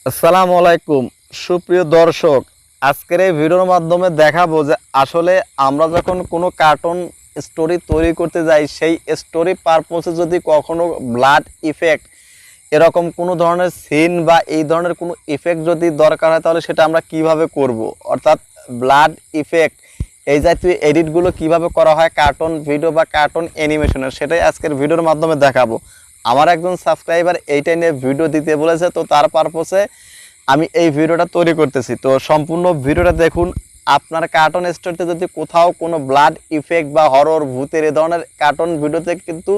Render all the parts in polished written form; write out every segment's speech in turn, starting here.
আসসালামু আলাইকুম সুপ্রিয় দর্শক, আজকের এই ভিডিওর মাধ্যমে দেখাবো যে আসলে আমরা যখন কোনো কার্টুন স্টোরি তৈরি করতে যাই, সেই স্টোরি পারপোসে যদি কখনো ব্লাড ইফেক্ট এরকম কোনো ধরনের সিন বা এই ধরনের কোনো ইফেক্ট যদি দরকার হয়, তাহলে সেটা আমরা কিভাবে করব। অর্থাৎ ব্লাড ইফেক্ট এই জাতীয় এডিটগুলো কিভাবে করা হয় কার্টুন ভিডিও বা কার্টুন অ্যানিমেশনের, সেটাই আজকের ভিডিওর মাধ্যমে দেখাবো। আমার একজন সাবস্ক্রাইবার এইটা নিয়ে ভিডিও দিতে বলেছে, তো তার পারপোসে আমি এই ভিডিওটা তৈরি করতেছি। তো সম্পূর্ণ ভিডিওটা দেখুন। আপনার কার্টুন স্টোরিতে যদি কোথাও কোনো ব্লাড ইফেক্ট বা হরর ভূতের এ ধরনের কার্টুন ভিডিওতে কিন্তু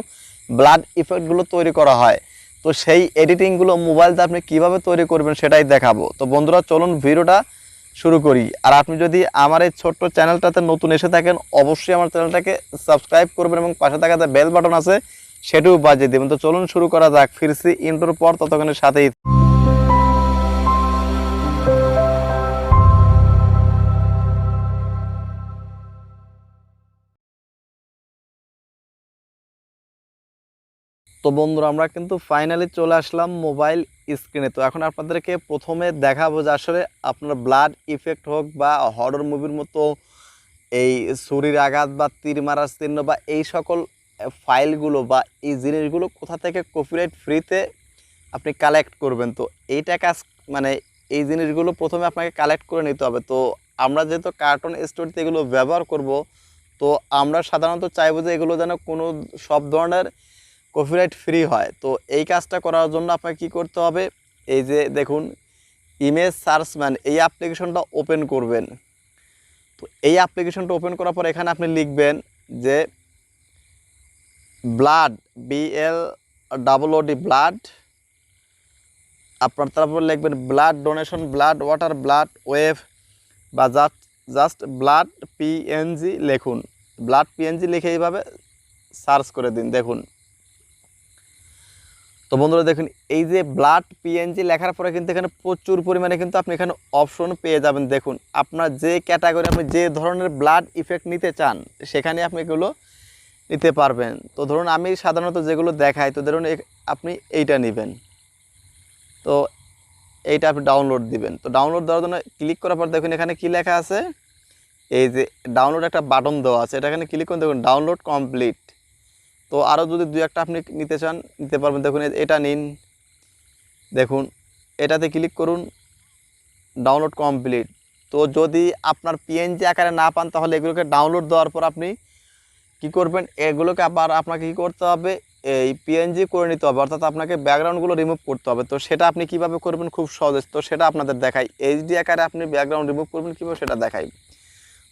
ব্লাড ইফেক্টগুলো তৈরি করা হয়, তো সেই এডিটিংগুলো মোবাইলতে আপনি কিভাবে তৈরি করবেন সেটাই দেখাবো। তো বন্ধুরা চলুন ভিডিওটা শুরু করি। আর আপনি যদি আমার এই ছোট্ট চ্যানেলটাতে নতুন এসে থাকেন, অবশ্যই আমার চ্যানেলটাকে সাবস্ক্রাইব করবেন এবং পাশে থাকা যে বেল বাটন আছে সেটাও বাজিয়ে দেবেন। তো চলুন শুরু করা যাক। ফিরছি ইন্ট্রোর পর, ততক্ষণের সাথেই। তো বন্ধুরা আমরা কিন্তু ফাইনালি চলে আসলাম মোবাইল স্ক্রিনে। তো এখন আপনাদেরকে প্রথমে দেখাবো যে আসলে আপনার ব্লাড ইফেক্ট হোক বা হরর মুভির মতো এই ছুরির আঘাত বা তীর মারার চিহ্ন বা এই সকল ফাইলগুলো বা এই জিনিসগুলো কোথা থেকে কপিরাইট ফ্রিতে আপনি কালেক্ট করবেন। তো এইটা কাজ মানে এই জিনিসগুলো প্রথমে আপনাকে কালেক্ট করে নিতে হবে। তো আমরা যেহেতু কার্টুন স্টোরিতে এগুলো ব্যবহার করব, তো আমরা সাধারণত চাইবো যে এগুলো যেন কোনো সব ধরনের কপিরাইট ফ্রি হয়। তো এই কাজটা করার জন্য আপনাকে কী করতে হবে, এই যে দেখুন ইমেজ সার্চম্যান এই অ্যাপ্লিকেশনটা ওপেন করবেন। তো এই অ্যাপ্লিকেশনটা ওপেন করার পর এখানে আপনি লিখবেন যে ব্লাড BLOOD ব্লাড, আপনার তারপর লিখবেন blood donation, blood water, blood wave বা জাস্ট ব্লাড PNG লিখুন। ব্লাড PNG লিখে এইভাবে সার্চ করে দিন। দেখুন তো বন্ধুরা দেখুন এই যে ব্লাড PNG লেখার পরে কিন্তু এখানে প্রচুর পরিমাণে কিন্তু আপনি এখানে অপশন পেয়ে যাবেন। দেখুন আপনার যে ক্যাটাগরি আপনি যে ধরনের ব্লাড ইফেক্ট নিতে চান সেখানে আপনি এগুলো নিতে পারবেন। তো ধরুন আমি সাধারণত যেগুলো দেখাই, তো ধরুন আপনি এইটা নেবেন, তো এইটা আপনি ডাউনলোড দিবেন। তো ডাউনলোড দেওয়ার জন্য ক্লিক করার পর দেখুন এখানে কি লেখা আছে, এই যে ডাউনলোড একটা বাটন দেওয়া আছে, এটা এখানে ক্লিক করে দেখুন ডাউনলোড কমপ্লিট। তো আরও যদি দুই একটা আপনি নিতে চান নিতে পারবেন। দেখুন এটা নিন, দেখুন এটাতে ক্লিক করুন, ডাউনলোড কমপ্লিট। তো যদি আপনার PNG আকারে না পান, তাহলে এগুলোকে ডাউনলোড দেওয়ার পর আপনি কি করবেন, এগুলোকে আবার আপনাকে কী করতে হবে, এই PNG করে নিতে হবে, অর্থাৎ আপনাকে ব্যাকগ্রাউন্ডগুলো রিমুভ করতে হবে। তো সেটা আপনি কিভাবে করবেন খুব সহজ, তো সেটা আপনাদের দেখাই। HD আকারে আপনি ব্যাকগ্রাউন্ড রিমুভ করবেন কীভাবে সেটা দেখাই।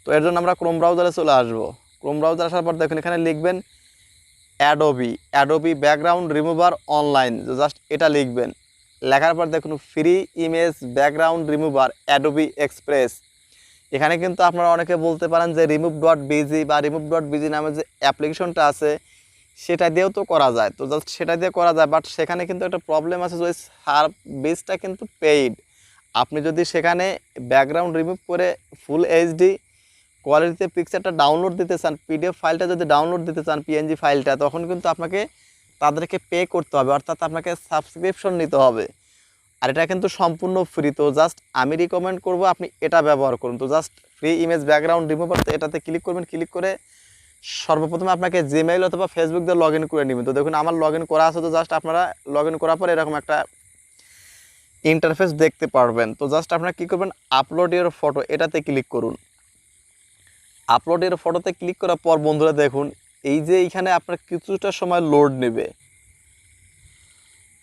তো এর জন্য আমরা ক্রোম ব্রাউজারে চলে আসবো। ক্রোম ব্রাউজার আসার পর দেখুন এখানে লিখবেন Adobe background remover online, just এটা লিখবেন। লেখার পর দেখুন free image background remover Adobe express. এখানে কিন্তু আপনারা অনেকে বলতে পারেন যে remove.bg বা remove.bg নামে যে অ্যাপ্লিকেশনটা আছে সেটা দিয়েও তো করা যায়। তো জাস্ট সেটা দিয়ে করা যায়, বাট সেখানে কিন্তু একটা প্রবলেম আছে যে সার্ভিসটা কিন্তু পেইড। আপনি যদি সেখানে ব্যাকগ্রাউন্ড রিমুভ করে ফুল HD কোয়ালিটিতে পিকচারটা ডাউনলোড দিতে চান, PDF ফাইলটা যদি ডাউনলোড দিতে চান PNG ফাইলটা, তখন কিন্তু আপনাকে তাদেরকে পে করতে হবে, অর্থাৎ আপনাকে সাবস্ক্রিপশন নিতে হবে। আর এটা কিন্তু সম্পূর্ণ ফ্রি। তো জাস্ট আমি রিকমেন্ড করব আপনি এটা ব্যবহার করুন। তো just free image background remover, এটাতে ক্লিক করবেন। ক্লিক করে সর্বপ্রথমে আপনাকে জিমেইল অথবা ফেসবুক দিয়ে লগ ইন করে নেবেন। তো দেখুন আমার লগ ইন করা আছে, তো জাস্ট আপনারা লগ ইন করার পরে এরকম একটা ইন্টারফেস দেখতে পারবেন। তো জাস্ট আপনারা কী করবেন, আপলোড ইউর ফটো এটাতে ক্লিক করুন। আপলোড ইউর ফটোতে ক্লিক করার পর বন্ধুরা দেখুন এই যে এইখানে আপনার কিছুটা সময় লোড নেবে।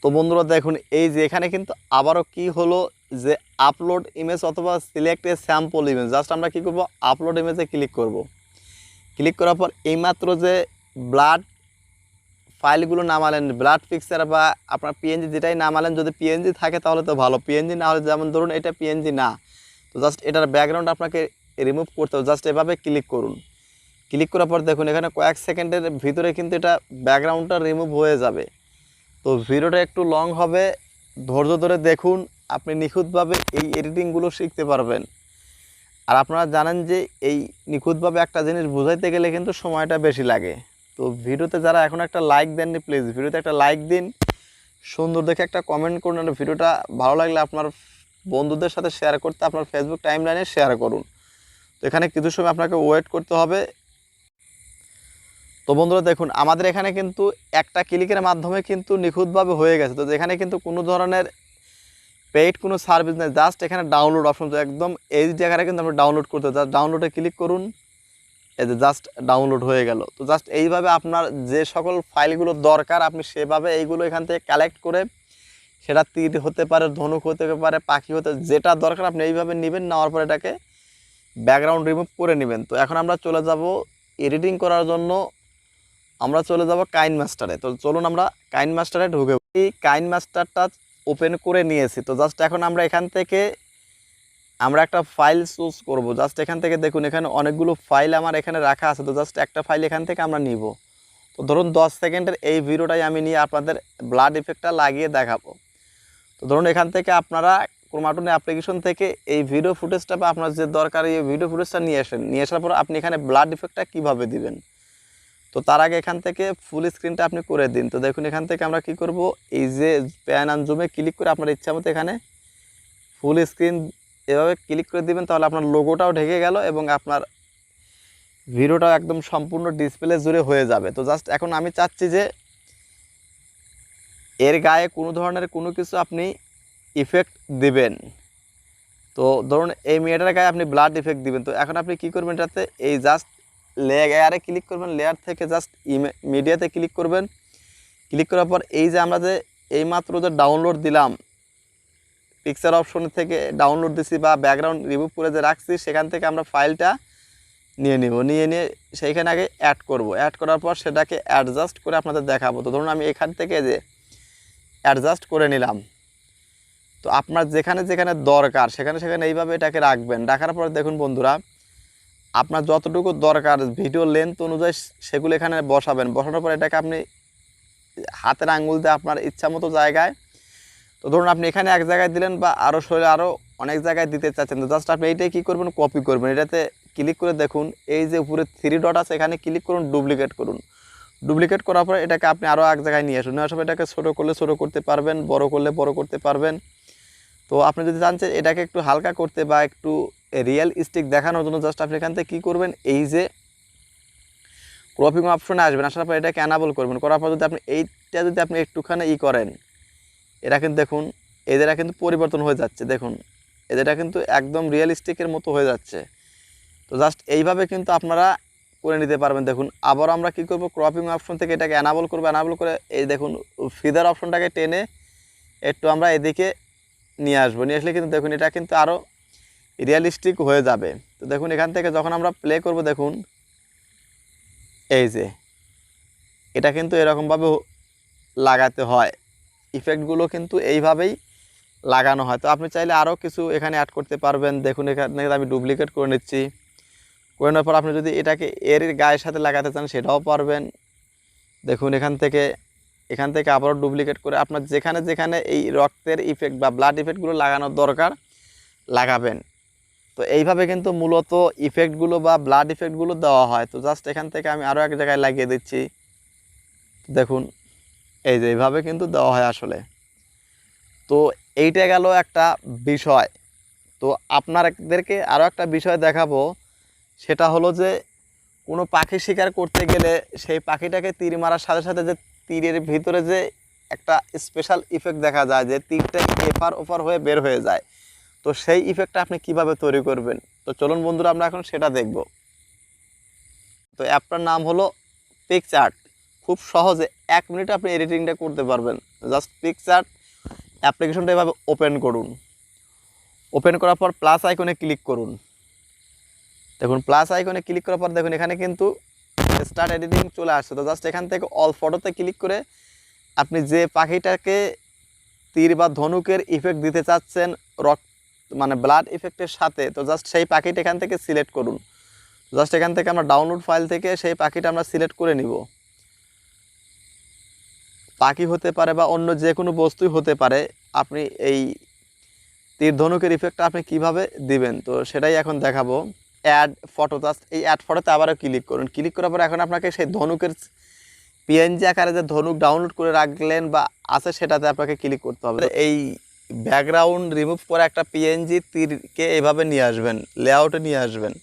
তো বন্ধুরা দেখুন এই যে এখানে কিন্তু আবারও কি হলো যে আপলোড ইমেজ অথবা সিলেক্ট এ স্যাম্পল ইমেজ, জাস্ট আমরা কী করবো, আপলোড ইমেজে ক্লিক করব। ক্লিক করার পর এইমাত্র যে ব্লাড ফাইলগুলো নামালেন, ব্লাড পিকচার বা আপনার PNG যেটাই নামালেন, যদি PNG থাকে তাহলে তো ভালো, PNG না হলে যেমন ধরুন এটা PNG না, তো জাস্ট এটার ব্যাকগ্রাউন্ড আপনাকে রিমুভ করতে হবে। জাস্ট এভাবে ক্লিক করুন। ক্লিক করার পর দেখুন এখানে কয়েক সেকেন্ডের ভিতরে কিন্তু এটা ব্যাকগ্রাউন্ডটা রিমুভ হয়ে যাবে। তো ভিডিওটা একটু লং হবে, ধৈর্য ধরে দেখুন, আপনি নিখুঁতভাবে এই এডিটিংগুলো শিখতে পারবেন। আর আপনারা জানেন যে এই নিখুঁতভাবে একটা জিনিস বোঝাইতে গেলে কিন্তু সময়টা বেশি লাগে। তো ভিডিওতে যারা এখন একটা লাইক দেননি, প্লিজ ভিডিওতে একটা লাইক দিন, সুন্দর দেখে একটা কমেন্ট করুন। আর ভিডিওটা ভালো লাগলে আপনার বন্ধুদের সাথে শেয়ার করতে আপনার ফেসবুক টাইমলাইনে শেয়ার করুন। তো এখানে কিছু সময় আপনাকে ওয়েট করতে হবে। তো বন্ধুরা দেখুন, আমাদের এখানে কিন্তু একটা ক্লিকের মাধ্যমে কিন্তু নিখুঁতভাবে হয়ে গেছে। তো এখানে কিন্তু কোনো ধরনের পেইড কোনো সার্ভিস নেই, জাস্ট এখানে ডাউনলোড অপশন। তো একদম এই জায়গাটা কিন্তু আমরা ডাউনলোড করতে হবে, জাস্ট ডাউনলোডে ক্লিক করুন। এই যে জাস্ট ডাউনলোড হয়ে গেল। তো জাস্ট এইভাবে আপনার যে সকল ফাইলগুলো দরকার আপনি সেভাবে এইগুলো এখান থেকে কালেক্ট করে, সেটা তীর হতে পারে, ধনুক হতে পারে, পাখি হতে, যেটা দরকার আপনি এইভাবে নেবেন। নেওয়ার পর এটাকে ব্যাকগ্রাউন্ড রিমুভ করে নেবেন। তো এখন আমরা চলে যাব এডিটিং করার জন্য, আমরা চলে যাব কাইনমাস্টারে। তো চলুন আমরা কাইনমাস্টারে ঢুকে। এই কাইনমাস্টারটা ওপেন করে নিয়েছি। তো জাস্ট এখন আমরা এখান থেকে আমরা একটা ফাইল চুজ করব। জাস্ট এখান থেকে দেখুন এখানে অনেকগুলো ফাইল আমার এখানে রাখা আছে। তো জাস্ট একটা ফাইল এখান থেকে আমরা নিব। তো ধরুন 10 সেকেন্ডের এই ভিডিওটাই আমি নিয়ে আপনাদের ব্লাড ইফেক্টটা লাগিয়ে দেখাবো। তো ধরুন এখান থেকে আপনারা ক্রোমাটুন অ্যাপ্লিকেশন থেকে এই ভিডিও ফুটেজটা বা আপনার যে দরকার এই ভিডিও ফুটেজটা নিয়ে আসেন। নিয়ে আসার পর আপনি এখানে ব্লাড ইফেক্টটা কীভাবে দিবেন, তো তার আগে এখান থেকে ফুল স্ক্রিনটা আপনি করে দিন। তো দেখুন এখান থেকে আমরা কি করব, এই যে প্যান অ্যান্ড জুমে ক্লিক করে আপনার ইচ্ছা মতো এখানে ফুল স্ক্রিন এভাবে ক্লিক করে দিবেন। তাহলে আপনার লোগোটাও ঢেকে গেল এবং আপনার ভিডিওটাও একদম সম্পূর্ণ ডিসপ্লে জুড়ে হয়ে যাবে। তো জাস্ট এখন আমি চাচ্ছি যে এর গায়ে কোনো ধরনের কোনো কিছু আপনি ইফেক্ট দিবেন। তো ধরুন এই মেয়েটার গায়ে আপনি ব্লাড ইফেক্ট দিবেন। তো এখন আপনি কি করবেন, এটাতে এই জাস্ট লেয়ারে ক্লিক করবেন, লেয়ার থেকে জাস্ট মিডিয়াতে ক্লিক করবেন। ক্লিক করার পর এই যে আমরা যে এইমাত্র যে ডাউনলোড দিলাম, পিকচার অপশন থেকে ডাউনলোড দিছি বা ব্যাকগ্রাউন্ড রিমুভ করে যে রাখছি, সেখান থেকে আমরা ফাইলটা নিয়ে নিব। নিয়ে সেইখানে আগে অ্যাড করব। অ্যাড করার পর সেটাকে অ্যাডজাস্ট করে আপনাদের দেখাবো। তো ধরুন আমি এখান থেকে যে অ্যাডজাস্ট করে নিলাম। তো আপনার যেখানে যেখানে দরকার সেখানে সেখানে এইভাবে এটাকে রাখবেন। রাখার পর দেখুন বন্ধুরা, আপনার যতটুকু দরকার ভিডিও লেন্থ অনুযায়ী সেগুলো এখানে বসাবেন। বসানোর পর এটাকে আপনি হাতের আঙ্গুল দিয়ে আপনার ইচ্ছা মতো জায়গায়, তো ধরুন আপনি এখানে এক জায়গায় দিলেন বা আরও শরীরে আরও অনেক জায়গায় দিতে চাচ্ছেন। তো জাস্ট আপনি এইটাই কী করবেন, কপি করবেন। এটাতে ক্লিক করে দেখুন এই যে উপরে 3 ডট আছে, এখানে ক্লিক করুন, ডুপ্লিকেট করুন। ডুপ্লিকেট করার পরে এটাকে আপনি আরও এক জায়গায় নিয়ে আসুন। আসলে এটাকে ছোটো করলে ছোটো করতে পারবেন, বড় করলে বড় করতে পারবেন। তো আপনি যদি চান এটাকে একটু হালকা করতে বা একটু রিয়েলিস্টিক দেখানোর জন্য জাস্ট আপনি এখান থেকে কী করবেন, এই যে ক্রপিং অপশনে আসবেন। আসার পর এটাকে অ্যানাবল করবেন। করার পর যদি আপনি এইটা যদি আপনি একটুখানি করেন, এরা কিন্তু দেখুন এদেরা কিন্তু পরিবর্তন হয়ে যাচ্ছে। দেখুন এদেরটা কিন্তু একদম রিয়েলিস্টিকের মতো হয়ে যাচ্ছে। তো জাস্ট এইভাবে কিন্তু আপনারা করে নিতে পারবেন। দেখুন আবার আমরা কি করব, ক্রপিং অপশন থেকে এটাকে অ্যানাবল করব। অ্যানাবল করে এই দেখুন ফিদার অপশনটাকে টেনে একটু আমরা এদিকে নিয়ে আসবো। নিয়ে আসলে কিন্তু দেখুন এটা কিন্তু আরও রিয়েলিস্টিক হয়ে যাবে। তো দেখুন এখান থেকে যখন আমরা প্লে করব, দেখুন এই যে এটা কিন্তু এরকমভাবে লাগাতে হয়। ইফেক্টগুলো কিন্তু এইভাবেই লাগানো হয়। তো আপনি চাইলে আরও কিছু এখানে অ্যাড করতে পারবেন। দেখুন এখানে আমি ডুপ্লিকেট করে নিচ্ছি। করে নেওয়ার পর আপনি যদি এটাকে এর গায়ের সাথে লাগাতে চান সেটাও পারবেন। দেখুন এখান থেকে আবারও ডুপ্লিকেট করে আপনার যেখানে যেখানে এই রক্তের ইফেক্ট বা ব্লাড ইফেক্টগুলো লাগানোর দরকার লাগাবেন। তো এইভাবে কিন্তু মূলত ইফেক্টগুলো বা ব্লাড ইফেক্টগুলো দেওয়া হয়। তো জাস্ট এখান থেকে আমি আরও এক জায়গায় লাগিয়ে দিচ্ছি। দেখুন এই যে এইভাবে কিন্তু দেওয়া হয় আসলে। তো এইটা গেল একটা বিষয়। তো আপনাদেরকে আরও একটা বিষয় দেখাবো, সেটা হলো যে কোনো পাখি শিকার করতে গেলে সেই পাখিটাকে তীর মারার সাথে সাথে যে তীরের ভিতরে যে একটা স্পেশাল ইফেক্ট দেখা যায়, যে তীরটা এপার ওপার হয়ে বের হয়ে যায়। তো সেই ইফেক্টটা আপনি কিভাবে তৈরি করবেন, তো চলুন বন্ধুরা আমরা এখন সেটা দেখব। তো অ্যাপটার নাম হলো পিকচার্ট। খুব সহজে 1 মিনিটে আপনি এডিটিংটা করতে পারবেন। জাস্ট পিকচার্ট অ্যাপ্লিকেশনটা এভাবে ওপেন করুন। ওপেন করার পর প্লাস আইকনে ক্লিক করুন। দেখুন প্লাস আইকনে ক্লিক করার পর দেখুন এখানে কিন্তু স্টার্ট এডিটিং চলে আসছে। তো জাস্ট এখান থেকে অল ফটোতে ক্লিক করে আপনি যে পাখিটাকে তীর বা ধনুকের ইফেক্ট দিতে চাচ্ছেন মানে ব্লাড ইফেক্টের সাথে, তো জাস্ট সেই পাখিটা এখান থেকে সিলেক্ট করুন। জাস্ট এখান থেকে আমরা ডাউনলোড ফাইল থেকে সেই পাখিটা আমরা সিলেক্ট করে নিব। পাখি হতে পারে বা অন্য যে কোনো বস্তুই হতে পারে। আপনি এই তীর ধনুকের ইফেক্টটা আপনি কিভাবে দিবেন তো সেটাই এখন দেখাবো। অ্যাড ফটো, জাস্ট এই অ্যাড ফটোতে আবারও ক্লিক করুন। ক্লিক করার পর এখন আপনাকে সেই ধনুকের পিএনজি আকারে যে ধনুক ডাউনলোড করে রাখলেন বা আছে সেটাতে আপনাকে ক্লিক করতে হবে। এই ব্যাকগ্রাউন্ড রিমুভ করে একটা পিএনজি তীরকে এইভাবে নিয়ে আসবেন, লেআউটে নিয়ে আসবেন।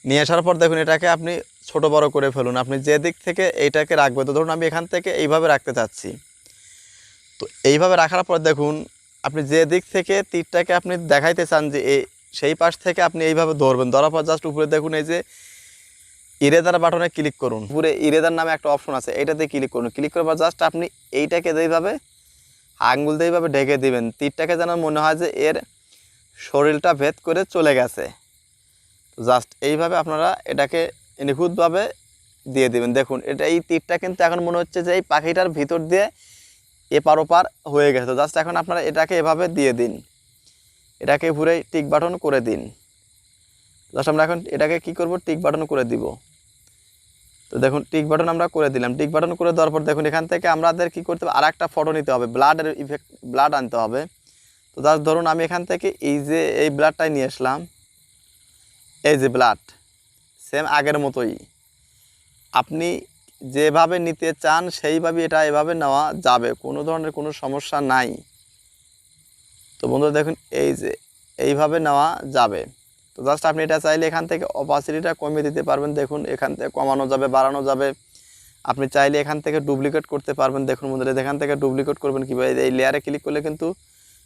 নিয়ে আসার পর দেখুন এটাকে আপনি ছোট বড় করে ফেলুন। আপনি যে দিক থেকে এইটাকে রাখবেন, তো ধরুন আমি এখান থেকে এইভাবে রাখতে চাচ্ছি, তো এইভাবে রাখার পর দেখুন আপনি যে দিক থেকে তীরটাকে আপনি দেখাইতে চান যে সেই পাশ থেকে আপনি এইভাবে ধরবেন। ধরার পর জাস্ট উপরে দেখুন এই যে ইরেজার বাটনে ক্লিক করুন। উপরে ইরেজার নামে একটা অপশন আছে, এইটাতে ক্লিক করুন। ক্লিক করার পর জাস্ট আপনি এইটাকে এইভাবে আঙ্গুল দিয়ে এইভাবে ঢেকে দিবেন। তীরটাকে যেন মনে হয় যে এর শরীরটা ভেদ করে চলে গেছে। জাস্ট এইভাবে আপনারা এটাকে নিখুঁতভাবে দিয়ে দিবেন। দেখুন এটা এই তীরটা কিন্তু এখন মনে হচ্ছে যে এই পাখিটার ভিতর দিয়ে এপার ওপার হয়ে গেছে। তো জাস্ট এখন আপনারা এটাকে এভাবে দিয়ে দিন, এটাকে ঘুরে টিক বাটন করে দিন। জাস্ট আমরা এখন এটাকে কি করব, টিক বাটন করে দিব। তো দেখুন টিক বাটন আমরা করে দিলাম। টিক বাটন করে দেওয়ার পর দেখুন এখান থেকে আমাদের কি করতে হবে, আর একটা ফটো নিতে হবে, ব্লাডের ইফেক্ট, ব্লাড আনতে হবে। তো জাস্ট ধরুন আমি এখান থেকে এই যে এই ব্লাডটাই নিয়ে আসলাম, এই যে ব্লাড সেম আগের মতোই আপনি যেভাবে নিতে চান সেইভাবে এটা এভাবে নেওয়া যাবে, কোনো ধরনের কোনো সমস্যা নাই। তো বন্ধুরা দেখুন এই যে এইভাবে নেওয়া যাবে। তো জাস্ট আপনি এটা চাইলে এখান থেকে অপাসিটিটা কমিয়ে দিতে পারবেন। দেখুন এখান থেকে কমানো যাবে, বাড়ানো যাবে। আপনি চাইলে এখান থেকে ডুপ্লিকেট করতে পারবেন। দেখুন বন্ধুরা এখান থেকে ডুপ্লিকেট করবেন কীভাবে, এই লেয়ারে ক্লিক করলে কিন্তু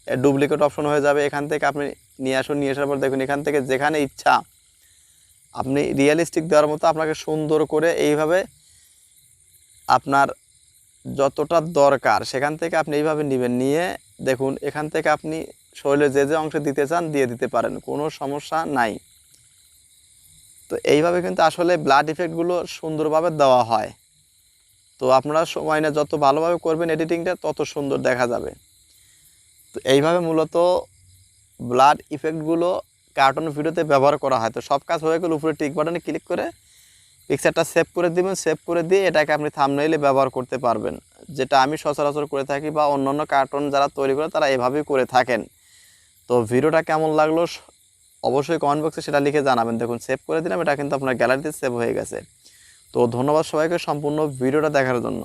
ডুপ্লিকেট অপশন হয়ে যাবে। এখান থেকে আপনি নিয়ে আসুন, নিয়ে আসার পর দেখুন এখান থেকে যেখানে ইচ্ছা আপনি রিয়েলিস্টিক দেওয়ার মতো আপনাকে সুন্দর করে এইভাবে আপনার যতটা দরকার সেখান থেকে আপনি এইভাবে নেবেন। নিয়ে দেখুন এখান থেকে আপনি শরীরের যে যে অংশ দিতে চান দিয়ে দিতে পারেন, কোনো সমস্যা নাই। তো এইভাবে কিন্তু আসলে ব্লাড ইফেক্টগুলো সুন্দরভাবে দেওয়া হয়। তো আপনারা সময় না যত ভালোভাবে করবেন এডিটিংটা তত সুন্দর দেখা যাবে। তো এইভাবে মূলত ব্লাড ইফেক্টগুলো কার্টুন ভিডিওতে ব্যবহার করা হয়। তো সব কাজ হয়ে গেলে উপরে টিক বাটনে ক্লিক করে পিকচারটা সেভ করে দিবেন। সেভ করে দিয়ে এটাকে আপনি থাম্বনেইলে ব্যবহার করতে পারবেন, যেটা আমি সচরাচর করে থাকি বা অন্যান্য কার্টুন যারা তৈরি করে তারা এভাবেই করে থাকেন। তো ভিডিওটা কেমন লাগলো অবশ্যই কমেন্ট বক্সে সেটা লিখে জানাবেন। দেখুন সেভ করে দিলাম, এটা কিন্তু আপনার গ্যালারিতে সেভ হয়ে গেছে। তো ধন্যবাদ সবাইকে সম্পূর্ণ ভিডিওটা দেখার জন্য।